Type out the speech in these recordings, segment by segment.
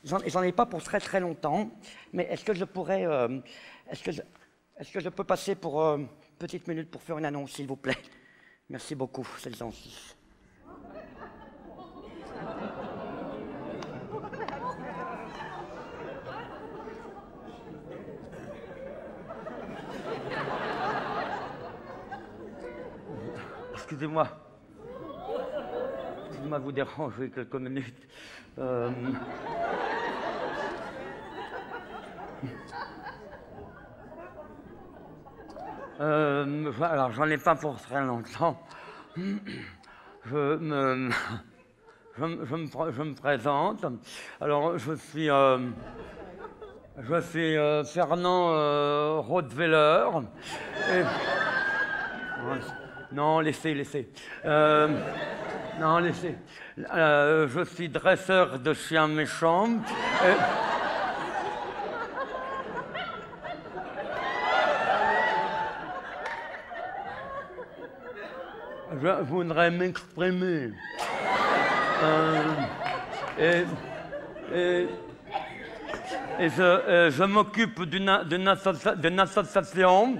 J'en ai pas pour très très longtemps, mais est-ce que je pourrais... est-ce que je peux passer pour une petite minute pour faire une annonce, s'il vous plaît? Merci beaucoup, c'est gentil. Excusez-moi. Excusez-moi de vous déranger quelques minutes. Alors, j'en ai pas pour très longtemps. Je me présente. Alors, je suis Fernand Rottweiler. Non, laissez. Non, laissez. Je suis dresseur de chiens méchants. Je voudrais m'exprimer. Et je m'occupe d'une association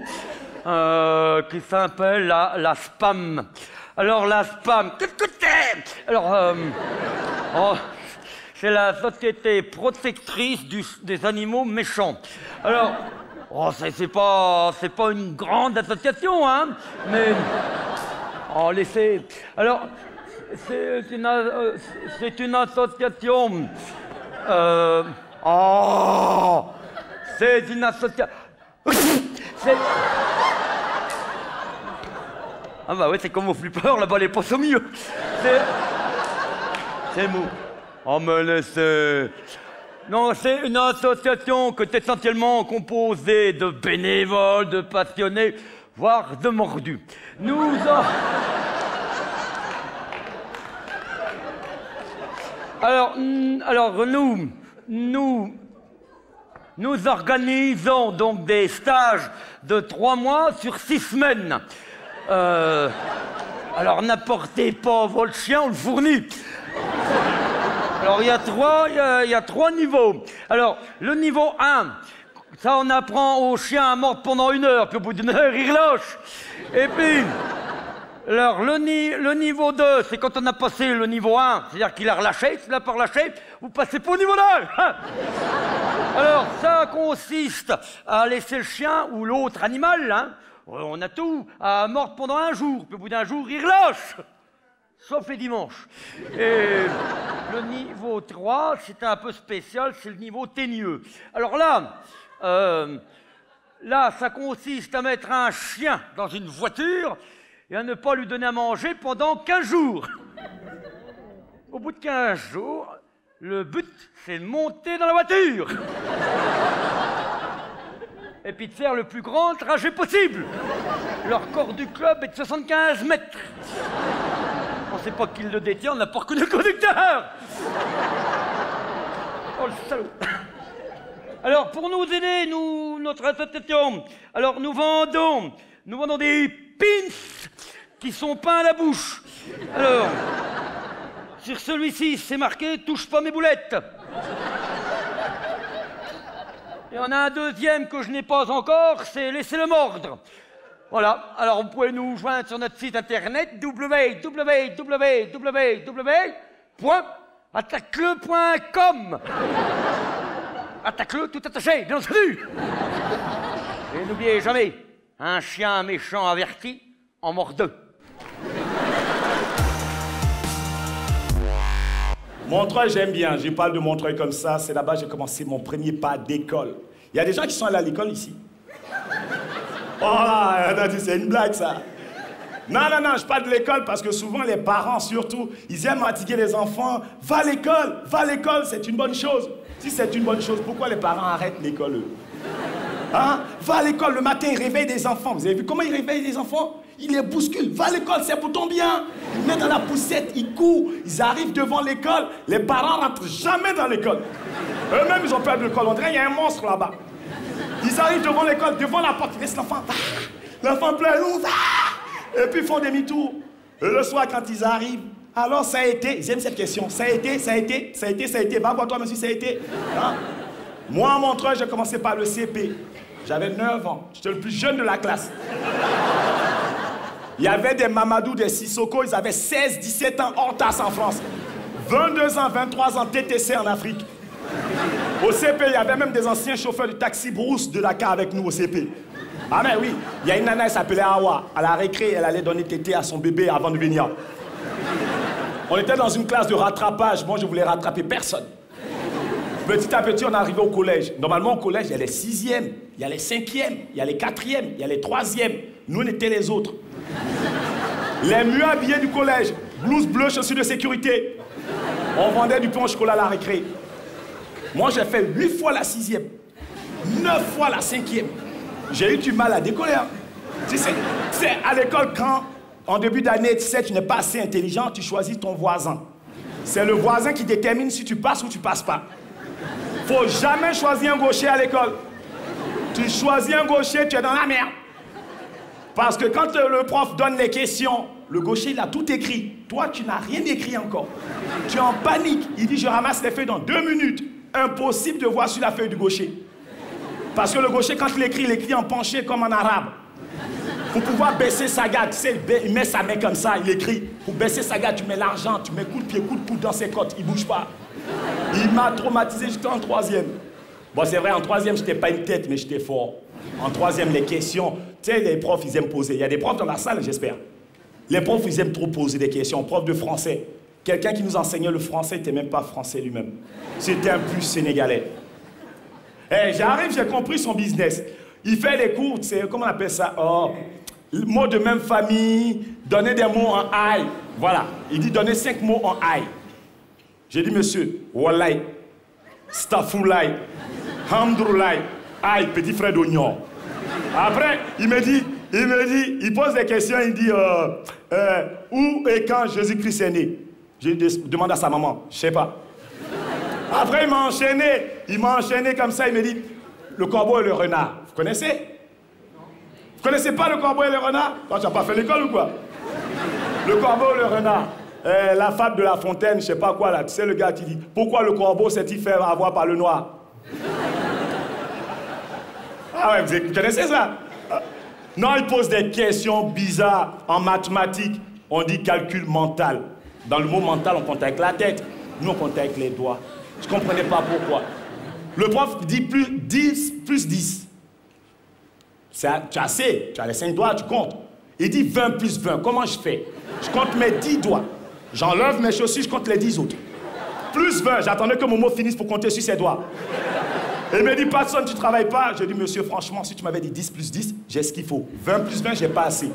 qui s'appelle la SPAM. Alors, la SPAM, qu'est-ce que c'est? Alors, c'est la Société protectrice des animaux méchants. Alors, c'est pas une grande association, hein, mais... Oh, laissez. Alors, c'est une association... c'est une association... Ah bah ouais, c'est comme au flipper, là-bas les poissons mieux. C'est mou. Oh mais laissez. Non, c'est une association qui est essentiellement composée de bénévoles, de passionnés, voire de mordus. Alors nous organisons donc des stages de 3 mois sur 6 semaines. Alors n'apportez pas votre chien, on le fournit. Alors il y a 3 niveaux. Alors le niveau 1, ça on apprend au chien à mordre pendant 1 heure, puis au bout d'1 heure il relâche. Et puis, alors le niveau 2, c'est quand on a passé le niveau 1, c'est-à-dire qu'il a relâché, s'il n'a pas relâché, vous passez pas au niveau 2. Alors ça consiste à laisser le chien ou l'autre animal, hein, on a tout, à mordre pendant 1 jour, puis au bout d'1 jour, il relâche. Sauf les dimanches. Et le niveau 3, c'est un peu spécial, c'est le niveau teigneux. Alors là, ça consiste à mettre un chien dans une voiture et à ne pas lui donner à manger pendant 15 jours. Au bout de 15 jours, le but, c'est de monter dans la voiture. Et puis de faire le plus grand trajet possible. Le record du club est de 75 mètres. On ne sait pas qui le détient, on n'a pas reconnu le conducteur. Oh, le salaud. Alors, pour nous aider, notre association, alors nous vendons des pins qui sont peints à la bouche. Alors, sur celui-ci, c'est marqué « Touche pas mes boulettes ». Il y en a un deuxième que je n'ai pas encore, c'est « Laissez-le mordre ». Voilà, alors vous pouvez nous joindre sur notre site internet www.attaquele.com. Attaque-le tout attaché, bien entendu. Et n'oubliez jamais, un chien méchant averti en mord 2. Montreuil, j'aime bien. Je parle de Montreuil comme ça. C'est là-bas que j'ai commencé mon premier pas d'école. Il y a des gens qui sont allés à l'école ici. Oh là, c'est une blague ça. Non, je parle de l'école parce que souvent les parents surtout, ils aiment fatiguer les enfants. Va à l'école, c'est une bonne chose. Si c'est une bonne chose, pourquoi les parents arrêtent l'école eux? Hein? Va à l'école, le matin ils réveillent des enfants. Vous avez vu comment ils réveillent les enfants? Ils les bousculent. Va à l'école, c'est pour ton bien. Ils mettent dans la poussette, ils courent, ils arrivent devant l'école. Les parents rentrent jamais dans l'école. Eux-mêmes, ils ont peur de l'école. On dirait qu'il y a un monstre là-bas. Ils arrivent devant l'école, devant la porte, ils laissent l'enfant. L'enfant pleure, et puis ils font demi-tour. Et le soir, quand ils arrivent, alors ça a été, j'aime cette question, ça a été, va voir toi, monsieur, ça a été. Hein? Moi, à Montreuil, j'ai commencé par le CP. J'avais 9 ans, j'étais le plus jeune de la classe. Il y avait des Mamadou, des Sissoko, ils avaient 16, 17 ans hors tasse en France. 22 ans, 23 ans, TTC en Afrique. Au CP, il y avait même des anciens chauffeurs de taxi brousse de Dakar avec nous au CP. Ah mais oui, il y a une nana, elle s'appelait Awa. À la récré, elle allait donner tété à son bébé avant de venir. On était dans une classe de rattrapage. Moi, je voulais rattraper personne. Petit à petit, on arrivait au collège. Normalement, au collège, il y a les 6e, il y a les 5e, il y a les 4e, il y a les 3e. Nous, on était les autres. Les mieux habillés du collège. Blouse bleue, chaussures de sécurité. On vendait du pain au chocolat à la récré. Moi, j'ai fait 8 fois la 6e, 9 fois la 5e. J'ai eu du mal à décoller. Hein. Tu sais, à l'école, quand, en début d'année, tu sais, tu n'es pas assez intelligent, tu choisis ton voisin. C'est le voisin qui détermine si tu passes ou tu passes pas. Faut jamais choisir un gaucher à l'école. Tu choisis un gaucher, tu es dans la merde. Parce que quand le prof donne les questions, le gaucher, il a tout écrit. Toi, tu n'as rien écrit encore. Tu es en panique. Il dit, je ramasse les feuilles dans 2 minutes. Impossible de voir sur la feuille du gaucher. Parce que le gaucher, quand il écrit en penché comme en arabe. Pour pouvoir baisser sa garde, tu sais, il met sa main comme ça, il écrit. Pour baisser sa garde, tu mets l'argent, tu mets coup de pied, coup de pouce dans ses côtes, il bouge pas. Il m'a traumatisé, j'étais en 3e. Bon, c'est vrai, en 3e, j'étais pas une tête, mais j'étais fort. En 3e, les questions, tu sais, les profs, ils aiment poser. Il y a des profs dans la salle, j'espère. Les profs, ils aiment trop poser des questions. Prof de français. Quelqu'un qui nous enseignait le français n'était même pas français lui-même. C'était un plus sénégalais. Eh, j'arrive, j'ai compris son business. Il fait des cours, tu sais, comment on appelle ça? Oh, mots de même famille, donner des mots en aïe. Voilà, il dit donner 5 mots en aïe. J'ai dit, monsieur, Wallahi, Stafoulaï, Hamdoulaï, aïe, petit frère d'oignon. Après, il pose des questions, il dit, où et quand Jésus-Christ est né? Je demande à sa maman, je sais pas. Après, il m'a enchaîné comme ça, il me dit, le corbeau et le renard. Vous connaissez? Vous connaissez pas le corbeau et le renard? Toi, tu n'as pas fait l'école ou quoi? Le corbeau et le renard. La fable de La Fontaine, je sais pas quoi là. Tu sais le gars qui dit, pourquoi le corbeau s'est-il fait avoir par le noir? Ah ouais, vous connaissez ça? Non, il pose des questions bizarres en mathématiques. On dit calcul mental. Dans le mot mental, on compte avec la tête. Nous, on compte avec les doigts. Je ne comprenais pas pourquoi. Le prof dit plus 10 plus 10. Tu as assez, tu as les 5 doigts, tu comptes. Il dit 20 plus 20. Comment je fais? Je compte mes 10 doigts. J'enlève mes chaussures, je compte les 10 autres. Plus 20, j'attendais que mon mot finisse pour compter sur ses doigts. Il me dit, personne, tu ne travailles pas. Je dis, monsieur, franchement, si tu m'avais dit 10 plus 10, j'ai ce qu'il faut. 20 plus 20, j'ai pas assez.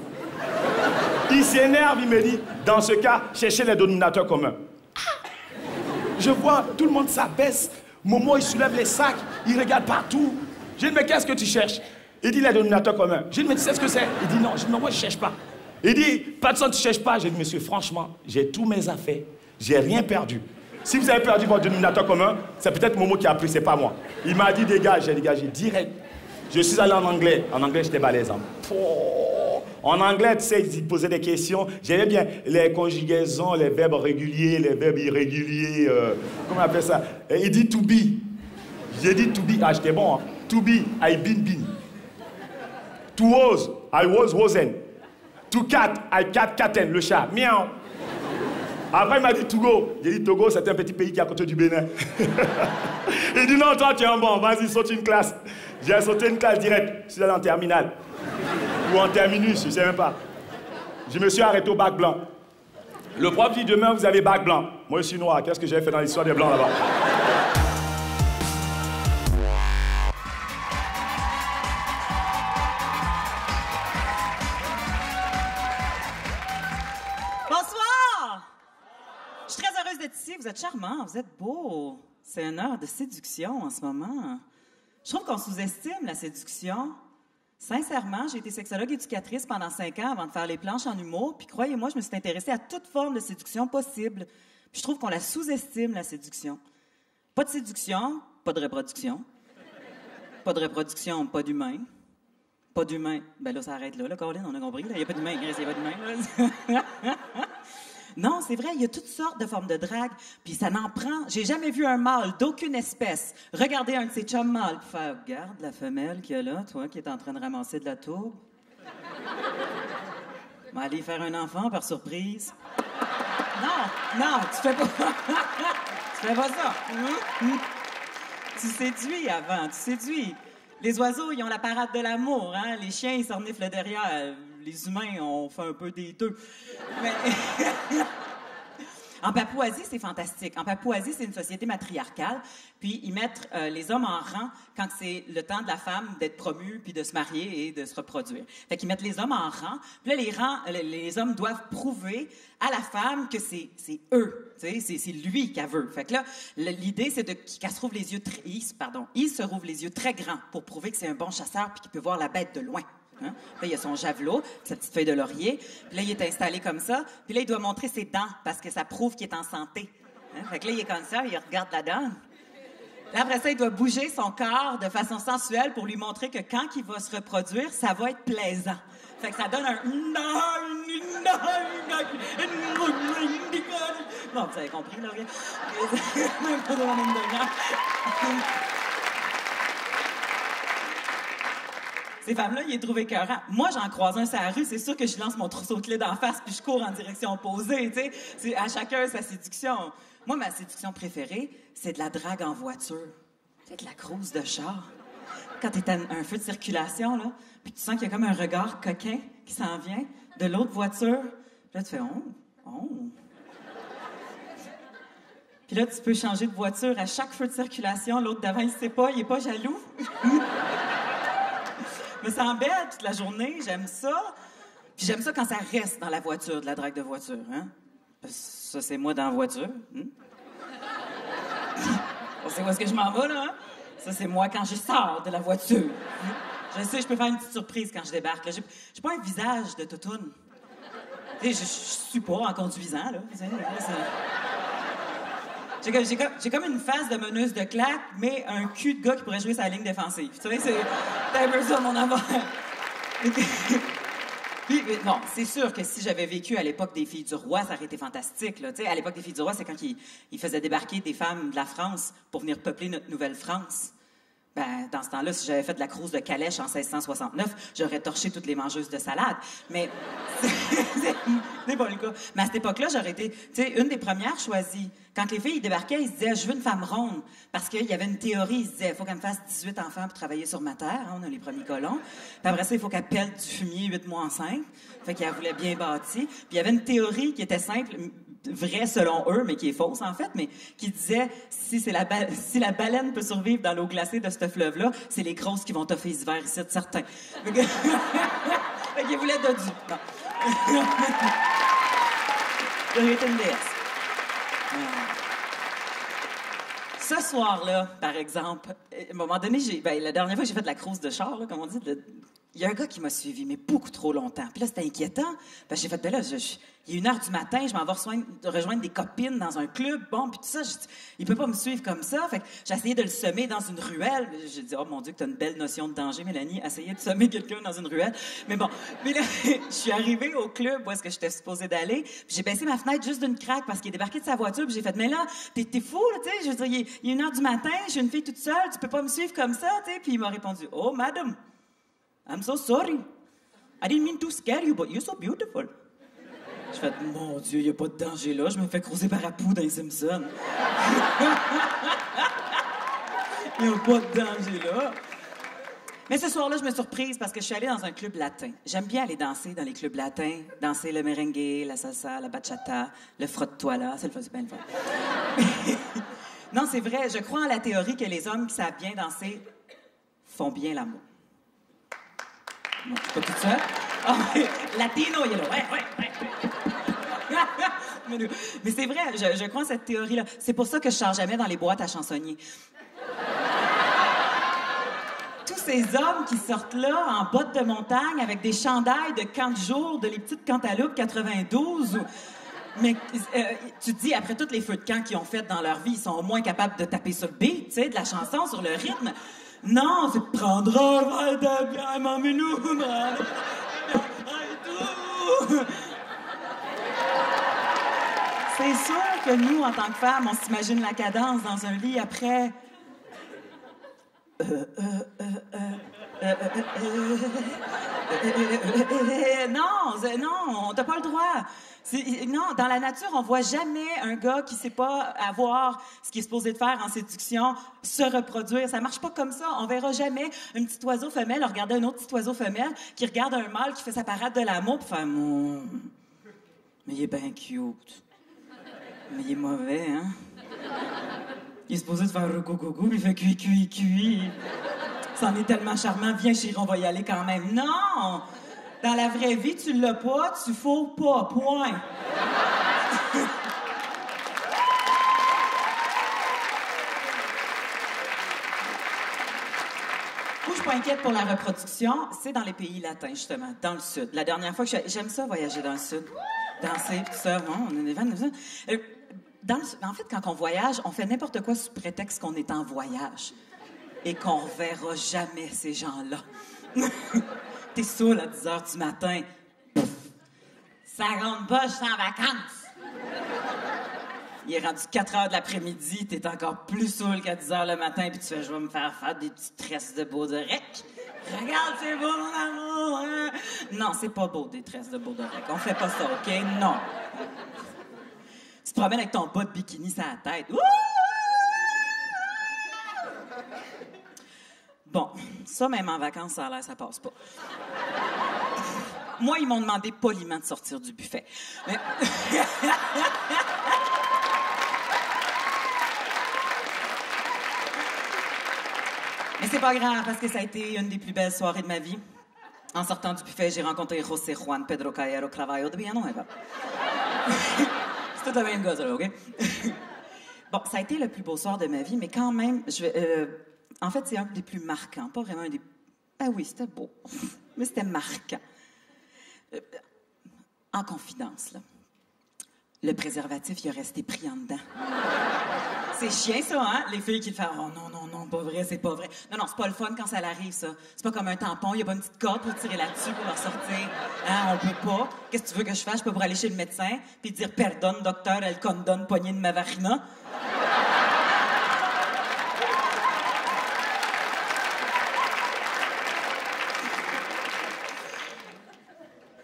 Il s'énerve, il me dit, dans ce cas, cherchez les dénominateurs communs. Je vois, tout le monde s'abaisse. Momo, il soulève les sacs, il regarde partout. Je dis, mais qu'est-ce que tu cherches? Il dit, les dénominateurs communs. Je dis, mais tu sais ce que c'est? Il dit, non. Je dis, non, moi, je ne cherche pas. Il dit, personne, tu ne cherches pas. J'ai dit, monsieur, franchement, j'ai tous mes affaires. J'ai rien perdu. Si vous avez perdu votre dénominateur commun, c'est peut-être Momo qui a pris, c'est pas moi. Il m'a dit, dégage, j'ai dégagé direct. Je suis allé en anglais. En anglais, j'étais balèze. Hein. En anglais, tu sais, ils posaient des questions. J'aimais bien les conjugaisons, les verbes réguliers, les verbes irréguliers. Comment on appelle ça? Et il dit to be. J'ai dit to be. Ah, j'étais bon. Hein. To be, I been. To was, I wasn't. To cat, I catten, le chat. Miaou. Après, il m'a dit Togo. J'ai dit Togo, c'est un petit pays qui est à côté du Bénin. Il dit non, toi, tu es un bon. Vas-y, saute une classe. J'ai sauté une classe directe. Je suis allé en terminale. Ou en terminus, je ne sais même pas. Je me suis arrêté au bac blanc. Le prof dit demain, vous avez bac blanc. Moi, je suis noir. Qu'est-ce que j'ai fait dans l'histoire des blancs là-bas? Ici, vous êtes charmant, vous êtes beau. C'est une heure de séduction en ce moment. Je trouve qu'on sous-estime la séduction. Sincèrement, j'ai été sexologue éducatrice pendant 5 ans avant de faire les planches en humour, puis croyez-moi, je me suis intéressée à toute forme de séduction possible. Puis je trouve qu'on la sous-estime, la séduction. Pas de séduction, pas de reproduction. Pas de reproduction, pas d'humain. Pas d'humain. Ben là, ça arrête là, Colin, on a compris. Il n'y a pas d'humain, il n'y a pas d'humain. Non, c'est vrai, il y a toutes sortes de formes de drague, puis ça n'en prend. J'ai jamais vu un mâle d'aucune espèce regarder un de ses chums mâles puis faire « Regarde la femelle qu'il y a là, toi, qui est en train de ramasser de la tourbe. » Va aller faire un enfant par surprise. Non, tu fais pas... tu fais pas ça. Tu séduis avant, tu séduis. Les oiseaux, ils ont la parade de l'amour, hein? Les chiens, ils s'orniflent derrière. Les humains, on fait un peu des deux. Mais... En Papouasie, c'est fantastique. En Papouasie, c'est une société matriarcale. Puis, ils mettent les hommes en rang quand c'est le temps de la femme d'être promue, puis de se marier et de se reproduire. Fait qu'ils mettent les hommes en rang. Puis là, les hommes doivent prouver à la femme que c'est eux. C'est lui qu'elle veut. Fait que là, l'idée, c'est qu'elle se rouvre les yeux il se rouvre les yeux très grands pour prouver que c'est un bon chasseur puis qu'il peut voir la bête de loin. Hein? Puis là, il a son javelot, sa petite feuille de laurier. Puis là, il est installé comme ça. Puis là, il doit montrer ses dents parce que ça prouve qu'il est en santé. Hein? Fait que là, il est comme ça, il regarde la dent. Là, après ça, il doit bouger son corps de façon sensuelle pour lui montrer que quand il va se reproduire, ça va être plaisant. Fait que ça donne un... Bon, vous avez compris, là, même pas dans la même dernière. Ces femmes-là, ils les trouvent écœurants. Moi, j'en croise un sur la rue, c'est sûr que je lance mon trousseau de clés d'en face puis je cours en direction opposée, tu sais. C'est à chacun sa séduction. Moi, ma séduction préférée, c'est de la drague en voiture. Tu sais, de la cruise de char. Quand t'es à un feu de circulation, là, puis tu sens qu'il y a comme un regard coquin qui s'en vient de l'autre voiture. Puis là, tu fais « oh. » Puis là, tu peux changer de voiture à chaque feu de circulation. L'autre d'avant, il sait pas, il est pas jaloux. Je me sens belle toute la journée, j'aime ça. Puis j'aime ça quand ça reste dans la voiture, de la drague de voiture, hein? Parce que ça, c'est moi dans la voiture. On sait où est-ce que je m'en vais, là, hein? Ça, c'est moi quand je sors de la voiture. Je sais, je peux faire une petite surprise quand je débarque. J'ai pas un visage de toutoune. Tu sais, je suis pas en conduisant, là. J'ai comme une face de meneuse de claque, mais un cul de gars qui pourrait jouer sa ligne défensive. Tu sais, c'est un peu ça, mon affaire. Puis, bon, c'est sûr que si j'avais vécu à l'époque des Filles du Roi, ça aurait été fantastique, là. Tu sais, à l'époque des Filles du Roi, c'est quand ils faisaient débarquer des femmes de la France pour venir peupler notre Nouvelle-France. Ben, dans ce temps-là, si j'avais fait de la cruise de calèche en 1669, j'aurais torché toutes les mangeuses de salade. Mais c'est pas le cas. Mais à cette époque-là, j'aurais été, tu sais, une des premières choisies. Quand les filles ils débarquaient, ils se disaient « Je veux une femme ronde ». Parce qu'il y avait une théorie, ils se disaient « Il faut qu'elle me fasse 18 enfants pour travailler sur ma terre. Hein, » on a les premiers colons. Puis après ça, il faut qu'elle pèle du fumier 8 mois enceinte. Fait qu'elle voulait bien bâtie. Puis il y avait une théorie qui était simple, vraie selon eux, mais qui est fausse en fait, mais qui disait si la baleine peut survivre dans l'eau glacée de ce fleuve-là, c'est les grosses qui vont toffer les hivers ici, certains. Fait qu'ils voulaient Dodu. Non. J'aurais été une déesse. Ce soir-là, par exemple, à un moment donné, la dernière fois que j'ai fait de la cruise de char, là, comme on dit, il y a un gars qui m'a suivi, mais beaucoup trop longtemps. Puis là, c'était inquiétant. J'ai fait, ben là, il est 1h du matin, je m'en vais rejoindre des copines dans un club, bon, puis tout ça, il peut pas me suivre comme ça. Fait que j'ai essayé de le semer dans une ruelle. J'ai dit, oh mon Dieu, que t'as une belle notion de danger, Mélanie, essayer de semer quelqu'un dans une ruelle. Mais bon, mais là, je suis arrivée au club où est-ce que j'étais supposée d'aller, puis j'ai baissé ma fenêtre juste d'une craque parce qu'il est débarqué de sa voiture, puis j'ai fait, mais là, t'es fou, là, tu sais, je veux dire, il est 1h du matin, je suis une fille toute seule, tu peux pas me suivre comme ça, tu sais, puis il m'a répondu, oh, madame, I'm so sorry. I didn't mean to scare you, but you're so beautiful. Je fais, mon Dieu, il n'y a pas de danger là. Je me fais croiser par Apu dans les Simpsons. Il n'y a pas de danger là. Mais ce soir-là, je me suis surprise parce que je suis allée dans un club latin. J'aime bien aller danser dans les clubs latins. Danser le merengue, la salsa, la bachata, le frotte-toi là. C'est bien le fun. Non, c'est vrai. Je crois en la théorie que les hommes qui savent bien danser font bien l'amour. Non, je suis pas toute seule. Oh, latino, il est là. Ouais. Mais c'est vrai, je crois en cette théorie-là. C'est pour ça que je sors jamais dans les boîtes à chansonniers. Tous ces hommes qui sortent là en bottes de montagne avec des chandails de camp de jour, de les petites cantaloupes 92. Mais tu te dis, après tous les feux de camp qu'ils ont fait dans leur vie, ils sont au moins capables de taper sur le beat, tu sais, de la chanson, sur le rythme. Non, c'est prendre un verre de bière, mon minou, C'est sûr que nous, en tant que femmes, on s'imagine la cadence dans un lit après. Non, t'as pas le droit. Non, dans la nature, on voit jamais un gars qui sait pas avoir ce qu'il est supposé de faire en séduction se reproduire. Ça marche pas comme ça. On verra jamais un petit oiseau femelle regarder un autre petit oiseau femelle qui regarde un mâle qui fait sa parade de l'amour pour faire mon. Mais il est bien cute. Mais il est mauvais, hein? Il est supposé de faire go-go-go, puis il fait cuit. C'en est tellement charmant. Viens, chérie, on va y aller quand même. Non! Dans la vraie vie, tu l'as pas, tu fous pas. Point. Moi, je suis pas inquiète pour la reproduction. C'est dans les pays latins, justement, dans le Sud. La dernière fois que j'aime ça, voyager dans le Sud. Danser, tout ça. Bon, on est des vannes, en fait, quand on voyage, on fait n'importe quoi sous prétexte qu'on est en voyage et qu'on reverra jamais ces gens-là. T'es saoul à 10 h du matin. Pff, ça rentre pas, je suis en vacances. Il est rendu 4 h de l'après-midi, t'es encore plus saoul qu'à 10 h le matin, puis tu fais, je vais me faire des petites tresses de Baudorec. Regarde, c'est beau, mon amour! Hein? Non, c'est pas beau, des tresses de Baudorec. On fait pas ça, OK? Non. Tu te promènes avec ton bas de bikini sur la tête. Ouh! Bon, ça, même en vacances, ça a l'air, ça passe pas. Moi, ils m'ont demandé poliment de sortir du buffet. Mais... Mais c'est pas grave, parce que ça a été une des plus belles soirées de ma vie. En sortant du buffet, j'ai rencontré José Juan Pedro Caballero Cravalho de Villanueva. C'est tout le même gars, ça, là, OK? Bon, ça a été le plus beau soir de ma vie, mais quand même, en fait, c'est un des plus marquants. Pas vraiment un des... Ah oui, c'était beau. Mais c'était marquant. En confidence, là. Le préservatif, il a resté pris en dedans. C'est chiant, ça, hein? Les filles qui font « Oh non, pas vrai, c'est pas vrai. » Non, c'est pas le fun quand ça l'arrive, ça. C'est pas comme un tampon, il y a pas une petite corde pour tirer là-dessus pour leur sortir. Hein? On peut pas. Qu'est-ce que tu veux que je fasse? Je peux pour aller chez le médecin puis dire « Pardon, docteur, elle condonne poignée de ma vagina. »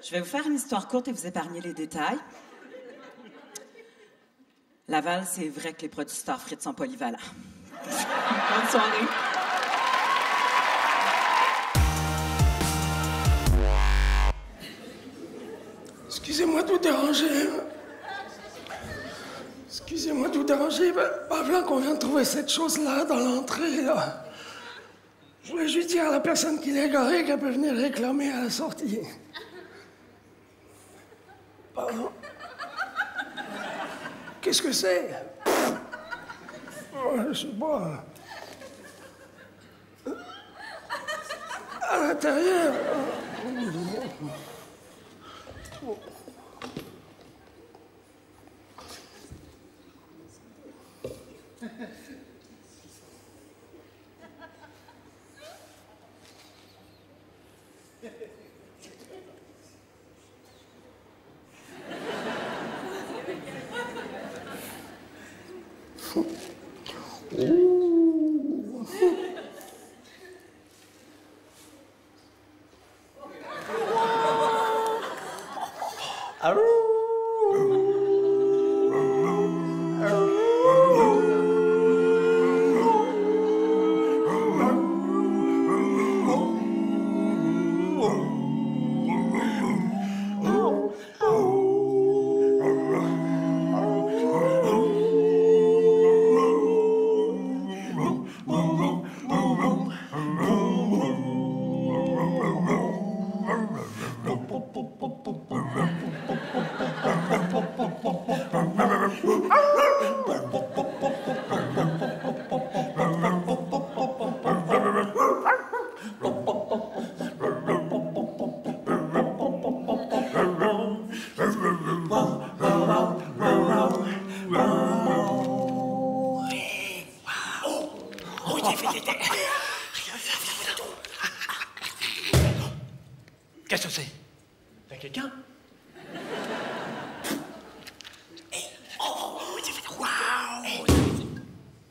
Je vais vous faire une histoire courte et vous épargner les détails. Laval, c'est vrai que les produits Starfrit sont polyvalents. Bonne soirée. Excusez-moi de vous déranger. Excusez-moi de vous déranger. Voilà qu'on vient de trouver cette chose-là dans l'entrée, là. Je voulais juste dire à la personne qui l'a garée qu'elle peut venir réclamer à la sortie. Pardon? Qu'est-ce que c'est? Je sais pas. À l'intérieur.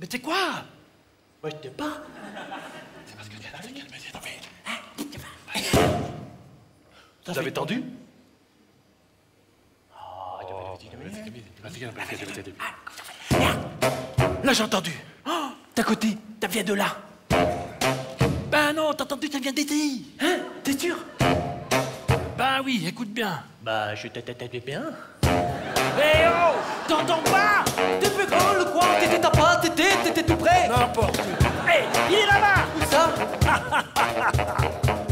Mais tu sais quoi? Moi, je t'ai pas. C'est parce que tu as calmé. Vous avez entendu? Là, j'ai entendu. Oh, d'à côté, ça vient de là. Ben non, t'as entendu, ça vient d'ici. Hein? T'es sûr? Ben oui, écoute bien. Bah, je t'attendais bien. Eh oh! T'entends pas? T'es fait grand le quoi? T'étais ta part, t'étais tout près. N'importe. Hé, il est là-bas! Où ça?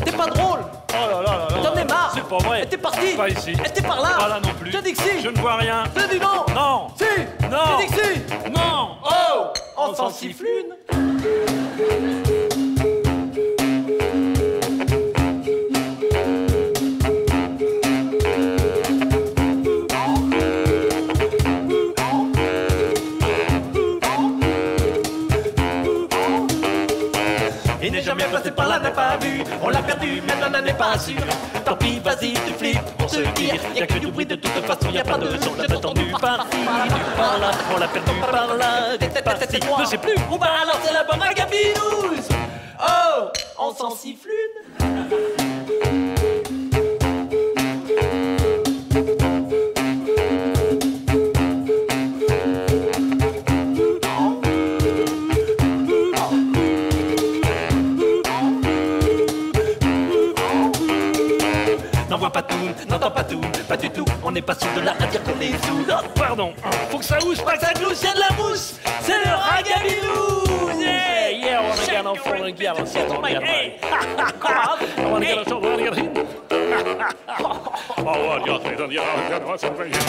T'es pas drôle. Oh là là là là. T'en es marre. C'est pas vrai. Et t'es parti. Pas ici. Et t'es par là. Pas là non plus. Je dis que si. Je ne vois rien. Je dis non. Non. Si. Non. Je dis que si. Non. Oh, on s'en siffle une. Il n'est jamais passé par là, n'a pas vu. On l'a perdu, maintenant n'en est pas sûr. Tant pis, vas-y, tu flippes pour se dire. Y'a que du bruit de toute façon, y'a pas de son. On l'a entendu par-ci, par là. On l'a perdu par là, par-ci. Je sais plus. On va lancer la bombe à Gabinous. Oh, on s'en siffle une. N'en vois pas tout, n'entends pas tout, pas du tout. On n'est pas sûr de là à dire qu'on est sous. Oh, pardon, faut que ça housse, pas que ça glousse, y'a de la mousse. C'est le ragabilou. Yeah, yeah, on a gagné en fond, on a gagné en fond, on a gagné. On a gagné en fond, on a gagné. Oh, on a gagné.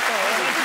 Bye.